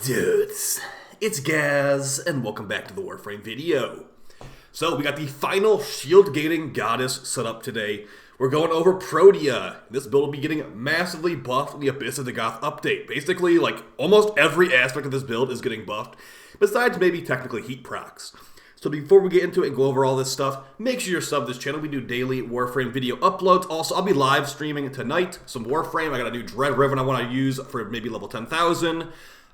Dudes, it's Gaz, and welcome back to the Warframe video. So, we got the final shield gating goddess set up today. We're going over Protea. This build will be getting massively buffed in the Abyss of the Goth update. Basically, like, almost every aspect of this build is getting buffed, besides maybe technically heat procs. So before we get into it and go over all this stuff, make sure you're subbed to this channel. We do daily Warframe video uploads. Also, I'll be live streaming tonight some Warframe. I got a new Dread Riven I want to use for maybe level 10,000.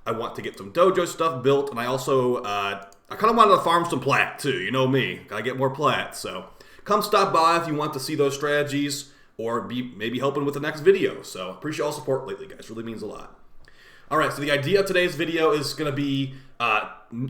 I want to get some dojo stuff built, and I also, I kind of wanted to farm some plat too. You know me, gotta get more plat. So come stop by if you want to see those strategies, or be maybe helping with the next video. So appreciate all support lately, guys. Really means a lot. All right, so the idea of today's video is gonna be,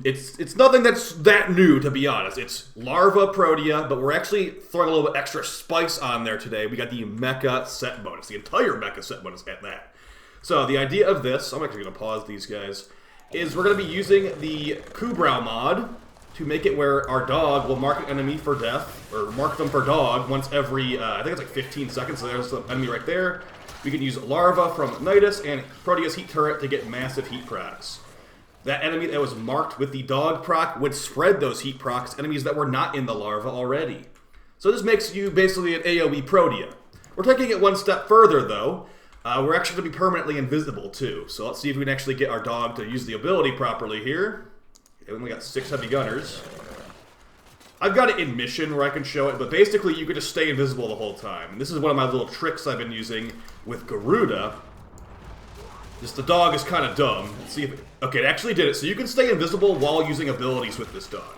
it's nothing that's that new, to be honest. It's Larva Protea, but we're actually throwing a little bit extra spice on there today. We got the Mecha set bonus, the entire Mecha set bonus at that. So the idea of this, I'm actually going to pause these guys, is we're going to be using the Kubrau mod to make it where our dog will mark an enemy for death, or mark them for dog once every, I think it's like 15 seconds, so there's the enemy right there. We can use Larva from Nidus and Protea's heat turret to get massive heat procs. That enemy that was marked with the dog proc would spread those heat procs to enemies that were not in the Larva already. So this makes you basically an AoE Protea. We're taking it one step further though. We're actually going to be permanently invisible too, so let's see if we can actually get our dog to use the ability properly here. We only got 6 heavy gunners. I've got it in mission where I can show it, but basically you can just stay invisible the whole time. And this is one of my little tricks I've been using with Garuda. Just the dog is kind of dumb. Let's see if it, okay, it actually did it. So you can stay invisible while using abilities with this dog.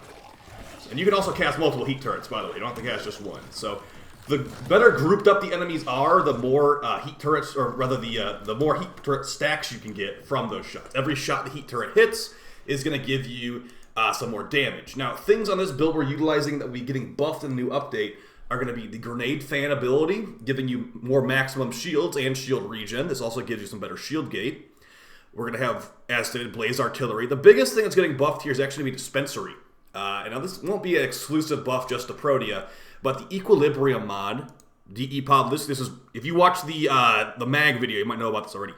And you can also cast multiple heat turrets, by the way. You don't have to cast just one. So the better grouped up the enemies are, the more heat turrets, or rather the more heat turret stacks you can get from those shots. Every shot the heat turret hits is going to give you some more damage. Now, things on this build we're utilizing that will be getting buffed in the new update are going to be the grenade fan ability, giving you more maximum shields and shield regen. This also gives you some better shield gate. We're going to have, as stated, blaze artillery. The biggest thing that's getting buffed here is actually going to be dispensary. And now this won't be an exclusive buff just to Protea, but the Equilibrium mod, DE Pablo, this is, if you watch the mag video, you might know about this already.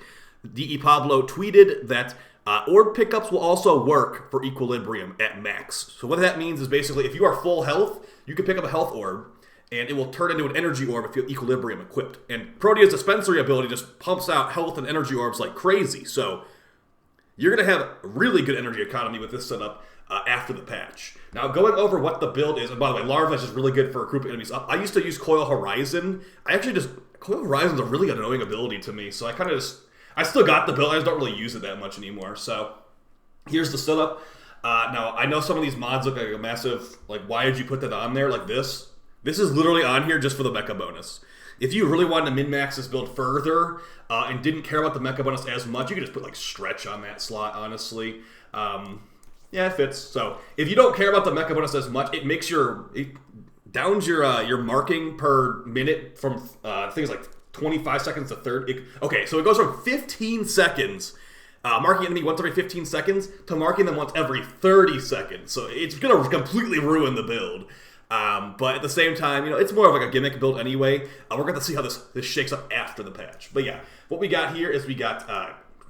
DE Pablo tweeted that orb pickups will also work for Equilibrium at max. So what that means is basically if you are full health, you can pick up a health orb, and it will turn into an energy orb if you have Equilibrium equipped. And Protea's dispensary ability just pumps out health and energy orbs like crazy. So you're going to have really good energy economy with this setup after the patch. Now, going over what the build is, and by the way, Larva is just really good for grouping enemies up. I used to use Coil Horizon. Coil Horizon's a really annoying ability to me, so I still got the build, I just don't really use it that much anymore. So, here's the setup. Now, I know some of these mods look like a massive, like, why did you put that on there like this? This is literally on here just for the Mecha bonus. If you really wanted to min-max this build further, and didn't care about the Mecha bonus as much, you could just put, like, Stretch on that slot, honestly. Yeah, it fits. So if you don't care about the Mecha bonus as much, it makes it downs your marking per minute from things like 25 seconds to 30. Okay, so it goes from 15 seconds, marking enemy once every 15 seconds, to marking them once every 30 seconds. So it's gonna completely ruin the build. But at the same time, you know, it's more of like a gimmick build anyway. We're going to see how this shakes up after the patch. But yeah, what we got here is we got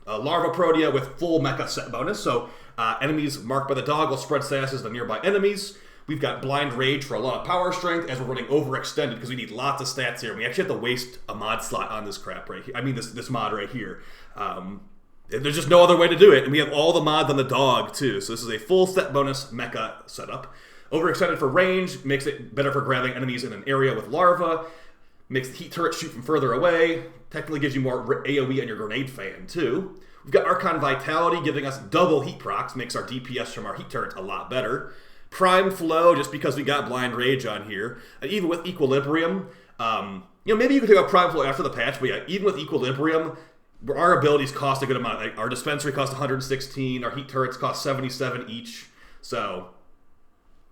Larva Protea with full Mecha set bonus. So enemies marked by the dog will spread statuses to nearby enemies. We've got Blind Rage for a lot of power strength as we're running overextended because we need lots of stats here. We actually have to waste a mod slot on this crap right here. I mean, this mod right here. There's just no other way to do it. And we have all the mods on the dog too. So this is a full set bonus Mecha setup. Overextended for range, makes it better for grabbing enemies in an area with Larva. Makes the heat turret shoot from further away. Technically gives you more AoE on your grenade fan too. We've got Archon Vitality giving us double heat procs. Makes our DPS from our heat turret a lot better. Prime Flow, just because we got Blind Rage on here. And even with Equilibrium, you know, maybe you could take a Prime Flow after the patch, but yeah, even with Equilibrium, our abilities cost a good amount. Like, our dispensary costs 116, our heat turrets cost 77 each. So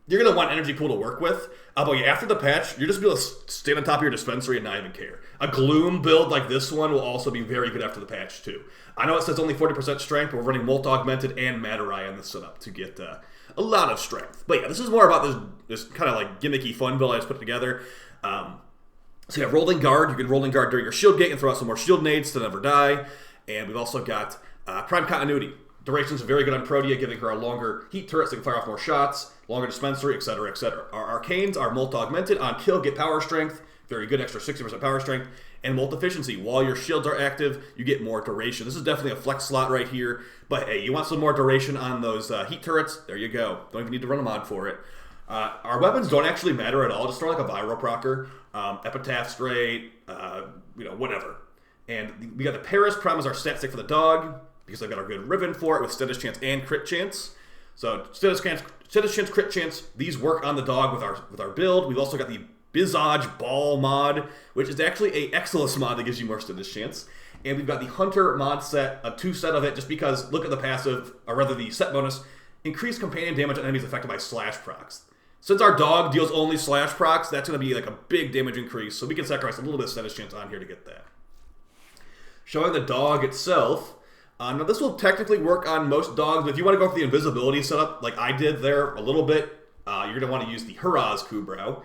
you're going to want Energy Pool to work with. But yeah, after the patch, you're just going to be able to stand on top of your dispensary and not even care. A Gloom build like this one will also be very good after the patch, too. I know it says only 40% strength, but we're running Molt Augmented and Matarai on this setup to get a lot of strength. But yeah, this is more about this kind of like gimmicky fun build I just put together. So yeah, Rolling Guard. You can Rolling Guard during your shield gate and throw out some more shield nades to never die. And we've also got Prime Continuity. Duration's very good on Protea, giving her a longer heat turret so they can fire off more shots, longer dispensary, etc., etc. Our arcanes are multi-augmented. On kill, get power strength. Very good, extra 60% power strength. And multi-efficiency. While your shields are active, you get more duration. This is definitely a flex slot right here. But hey, you want some more duration on those heat turrets? There you go. Don't even need to run a mod for it. Our weapons don't actually matter at all. Just throw like a viral procer, epitaph straight, whatever. And we got the Paris Prime as our stat stick for the dog, because I've got a good ribbon for it with status chance and crit chance. So status chance, crit chance, these work on the dog with our build. We've also got the Visage Ball mod, which is actually a Exilus mod that gives you more status chance. And we've got the Hunter mod set, a 2 set of it, just because, look at the passive, or rather the set bonus, increase companion damage on enemies affected by slash procs. Since our dog deals only slash procs, that's going to be like a big damage increase, so we can sacrifice a little bit of status chance on here to get that. Showing the dog itself. Now this will technically work on most dogs, but if you want to go for the invisibility setup, like I did there a little bit, you're going to want to use the Hurrah's Kubrow.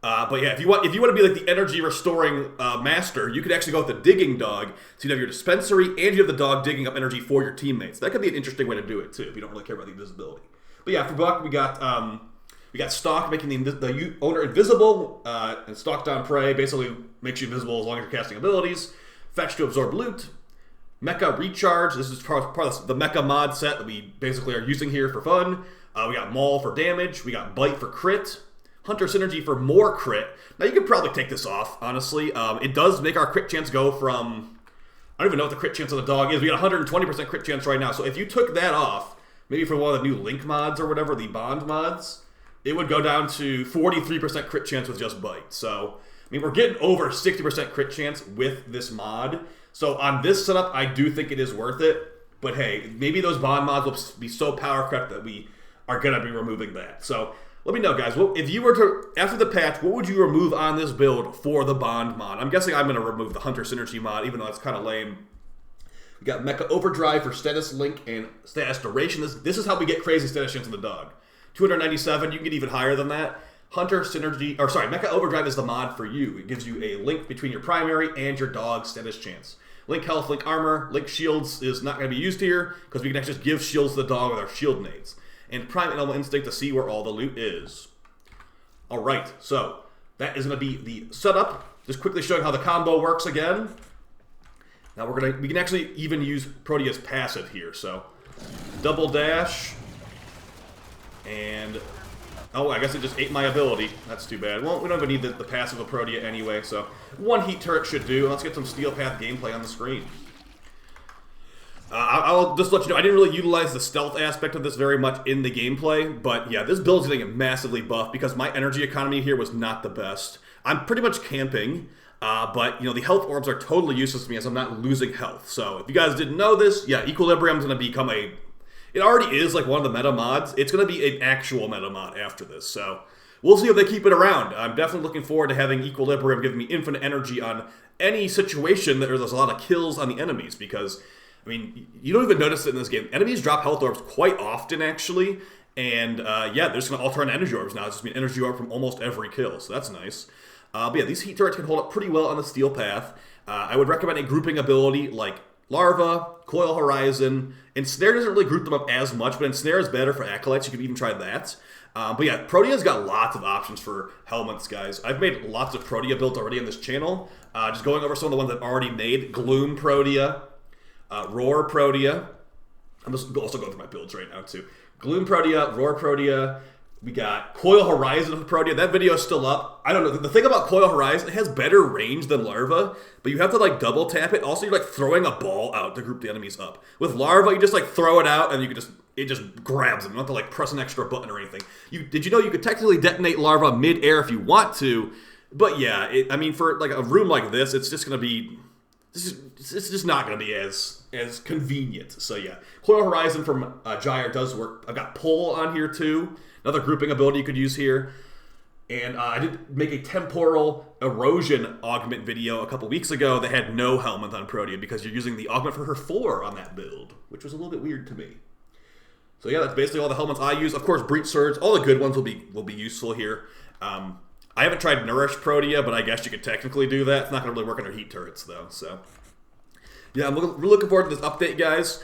But yeah, if you want to be like the energy restoring master, you could actually go with the digging dog. So you have your dispensary and you have the dog digging up energy for your teammates. That could be an interesting way to do it too, if you don't really care about the invisibility. But yeah, for Buck, we got Stalk, making the owner invisible, and Stalk down prey basically makes you invisible as long as you're casting abilities. Fetch to absorb loot. Mecha recharge. This is part of the Mecha mod set that we basically are using here for fun. We got Maul for damage. We got Bite for crit. Hunter Synergy for more crit. Now you could probably take this off, honestly. It does make our crit chance go from... I don't even know what the crit chance of the dog is. We got 120% crit chance right now. So if you took that off, maybe for one of the new Link mods or whatever, the Bond mods, it would go down to 43% crit chance with just Bite. So, I mean, we're getting over 60% crit chance with this mod. So on this setup, I do think it is worth it. But hey, maybe those Bond mods will be so power crept that we are going to be removing that. So let me know, guys. If you were to, after the patch, what would you remove on this build for the Bond mod? I'm guessing I'm going to remove the Hunter Synergy mod, even though that's kind of lame. We got Mecha Overdrive for status link and status duration. This is how we get crazy status chance on the dog. 297, you can get even higher than that. Hunter Synergy, or sorry, Mecha Overdrive is the mod for you. It gives you a link between your primary and your dog's status chance. Link Health, Link Armor, Link Shields is not going to be used here, because we can actually just give shields to the dog with our shield nades. And Prime Animal Instinct to see where all the loot is. Alright, so that is going to be the setup. Just quickly showing how the combo works again. Now we can actually even use Protea's passive here. So double dash, and oh, I guess it just ate my ability. That's too bad. Well, we don't even need the passive of Protea anyway, so one heat turret should do. Let's get some Steel Path gameplay on the screen. I'll just let you know, I didn't really utilize the stealth aspect of this very much in the gameplay, but yeah, this build's getting massively buffed because my energy economy here was not the best. I'm pretty much camping, but the health orbs are totally useless to me as I'm not losing health. So if you guys didn't know this, yeah, Equilibrium's going to become it already is like one of the meta mods. It's going to be an actual meta mod after this, so we'll see if they keep it around. I'm definitely looking forward to having Equilibrium give me infinite energy on any situation that there's a lot of kills on the enemies, because I mean, you don't even notice it in this game. Enemies drop health orbs quite often, actually. And, yeah, they're just going to all turn energy orbs now. It's just an energy orb from almost every kill, so that's nice. But yeah, these heat turrets can hold up pretty well on the Steel Path. I would recommend a grouping ability like Larva, Coil Horizon. Ensnare doesn't really group them up as much, but Ensnare is better for Acolytes. You could even try that. But yeah, Protea's got lots of options for helmets, guys. I've made lots of Protea builds already on this channel. Just going over some of the ones I've already made. Gloom Protea. Roar Protea. I'm just also going through my builds right now, too. Gloom Protea, Roar Protea. We got Coil Horizon of Protea. That video is still up. I don't know. The thing about Coil Horizon, it has better range than Larva, but you have to, like, double tap it. Also, you're, like, throwing a ball out to group the enemies up. With Larva, you just, like, throw it out, and it just grabs them. You don't have to, like, press an extra button or anything. Did you know you could technically detonate Larva mid-air if you want to? But, yeah, I mean, for, like, a room like this, it's just going to be... It's just not going to be as convenient. So yeah, Coil Horizon from Gyre does work. I've got Pull on here too. Another grouping ability you could use here. And I did make a Temporal Erosion augment video a couple weeks ago that had no helmet on Protea because you're using the augment for her 4 on that build, which was a little bit weird to me. So yeah, that's basically all the helmets I use. Of course, Breach Surge, all the good ones will be useful here. I haven't tried Nourish Protea, but I guess you could technically do that. It's not going to really work on her heat turrets, though. So, yeah, we're looking forward to this update, guys.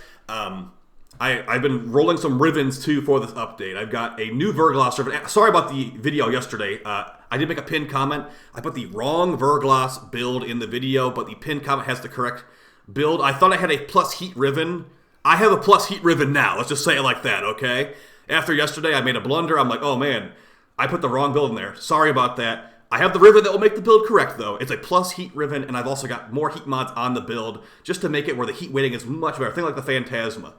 I've been rolling some Rivens too for this update. I've got a new Verglas Riven. Sorry about the video yesterday. I did make a pinned comment. I put the wrong Verglas build in the video, but the pinned comment has the correct build. I thought I had a plus heat Riven. I have a plus heat Riven now. Let's just say it like that, okay? After yesterday, I made a blunder. I'm like, oh man, I put the wrong build in there. Sorry about that. I have the Riven that will make the build correct, though. It's a plus heat Riven, and I've also got more heat mods on the build just to make it where the heat weighting is much better. Think like the Phantasma.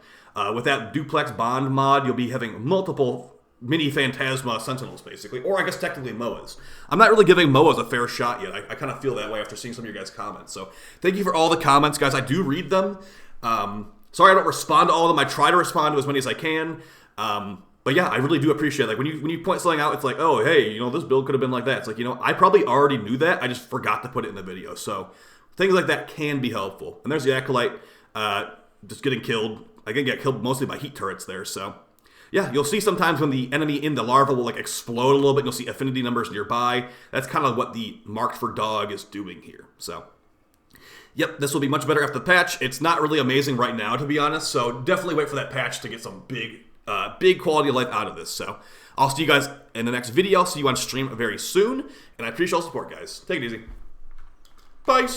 With that duplex bond mod, you'll be having multiple mini Phantasma Sentinels, basically. Or I guess technically MOAs. I'm not really giving MOAs a fair shot yet. I kind of feel that way after seeing some of your guys' comments. So thank you for all the comments, guys. I do read them. Sorry I don't respond to all of them. I try to respond to as many as I can. But yeah, I really do appreciate it. Like when you point something out, it's like, oh, hey, you know, this build could have been like that. It's like, you know, I probably already knew that. I just forgot to put it in the video. So things like that can be helpful. And there's the Acolyte just getting killed. I can get killed mostly by heat turrets there. So yeah, you'll see sometimes when the enemy in the larva will like explode a little bit. You'll see affinity numbers nearby. That's kind of what the marked for dog is doing here. So yep, this will be much better after the patch. It's not really amazing right now, to be honest. So definitely wait for that patch to get some big quality of life out of this. So I'll see you guys in the next video. I'll see you on stream very soon. And I appreciate all the support, guys. Take it easy. Bye.